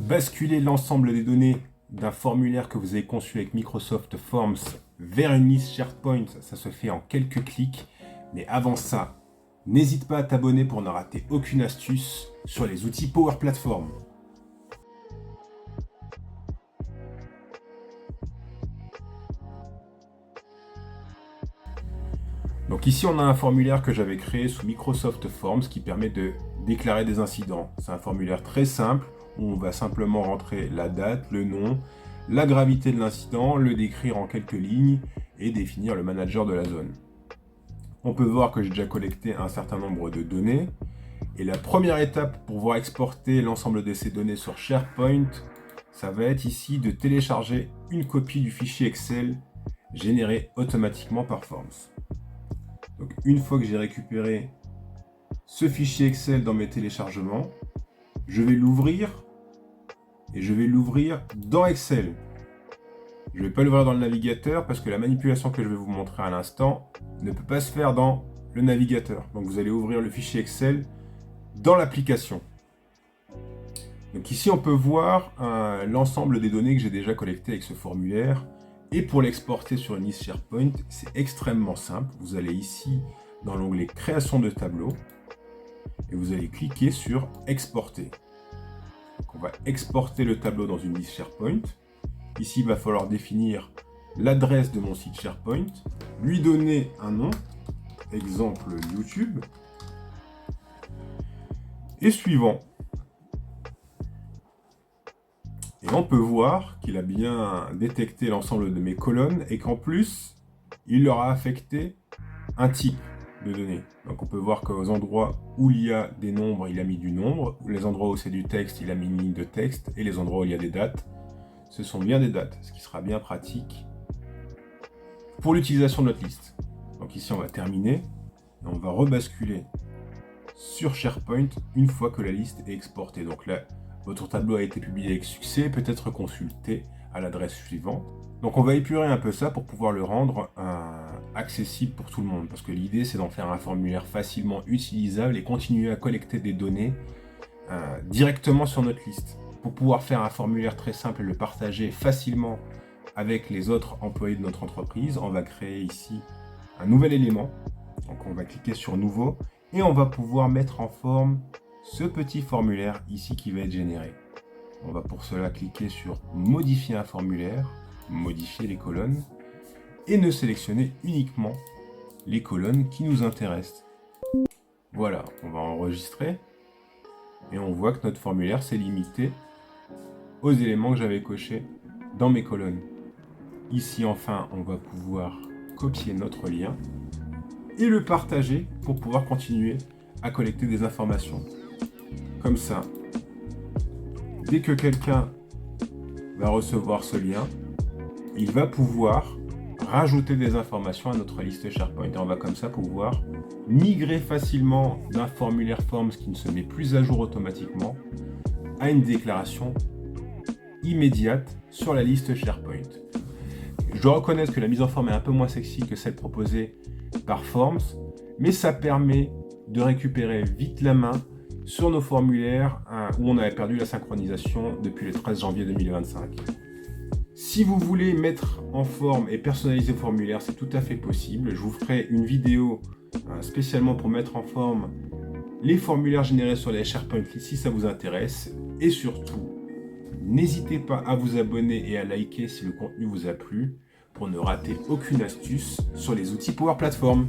basculer l'ensemble des données d'un formulaire que vous avez conçu avec Microsoft Forms vers une liste SharePoint, ça se fait en quelques clics. Mais avant ça, n'hésite pas à t'abonner pour ne rater aucune astuce sur les outils Power Platform. Donc ici, on a un formulaire que j'avais créé sous Microsoft Forms qui permet de déclarer des incidents. C'est un formulaire très simple où on va simplement rentrer la date, le nom, la gravité de l'incident, le décrire en quelques lignes et définir le manager de la zone. On peut voir que j'ai déjà collecté un certain nombre de données. Et la première étape pour pouvoir exporter l'ensemble de ces données sur SharePoint, ça va être ici de télécharger une copie du fichier Excel généré automatiquement par Forms. Donc une fois que j'ai récupéré ce fichier Excel dans mes téléchargements, je vais l'ouvrir et je vais l'ouvrir dans Excel. Je ne vais pas l'ouvrir dans le navigateur parce que la manipulation que je vais vous montrer à l'instant ne peut pas se faire dans le navigateur. Donc vous allez ouvrir le fichier Excel dans l'application. Donc ici on peut voir l'ensemble des données que j'ai déjà collectées avec ce formulaire. Et pour l'exporter sur une liste SharePoint, c'est extrêmement simple. Vous allez ici dans l'onglet Création de tableau et vous allez cliquer sur Exporter. Donc on va exporter le tableau dans une liste SharePoint. Ici, il va falloir définir l'adresse de mon site SharePoint, lui donner un nom, exemple YouTube, et suivant. Et on peut voir qu'il a bien détecté l'ensemble de mes colonnes et qu'en plus, il leur a affecté un type de données. Donc on peut voir qu'aux endroits où il y a des nombres, il a mis du nombre, les endroits où c'est du texte, il a mis une ligne de texte, et les endroits où il y a des dates, ce sont bien des dates, ce qui sera bien pratique pour l'utilisation de notre liste. Donc ici on va terminer, et on va rebasculer sur SharePoint une fois que la liste est exportée. Donc là, votre tableau a été publié avec succès, peut être consulté à l'adresse suivante. Donc on va épurer un peu ça pour pouvoir le rendre accessible pour tout le monde. Parce que l'idée c'est d'en faire un formulaire facilement utilisable et continuer à collecter des données directement sur notre liste. Pour pouvoir faire un formulaire très simple et le partager facilement avec les autres employés de notre entreprise, on va créer ici un nouvel élément. Donc on va cliquer sur Nouveau et on va pouvoir mettre en forme ce petit formulaire ici qui va être généré. On va pour cela cliquer sur Modifier un formulaire, modifier les colonnes et ne sélectionner uniquement les colonnes qui nous intéressent. Voilà, on va enregistrer et on voit que notre formulaire s'est limité aux éléments que j'avais cochés dans mes colonnes. Ici enfin, on va pouvoir copier notre lien et le partager pour pouvoir continuer à collecter des informations. Comme ça, dès que quelqu'un va recevoir ce lien, il va pouvoir rajouter des informations à notre liste SharePoint. Et on va comme ça pouvoir migrer facilement d'un formulaire Forms qui ne se met plus à jour automatiquement à une déclaration immédiate sur la liste SharePoint. Je dois reconnaître que la mise en forme est un peu moins sexy que celle proposée par Forms, mais ça permet de récupérer vite la main sur nos formulaires où on avait perdu la synchronisation depuis le 13 janvier 2025. Si vous voulez mettre en forme et personnaliser vos formulaires, c'est tout à fait possible. Je vous ferai une vidéo spécialement pour mettre en forme les formulaires générés sur les SharePoint si ça vous intéresse. Et surtout, n'hésitez pas à vous abonner et à liker si le contenu vous a plu pour ne rater aucune astuce sur les outils Power Platform.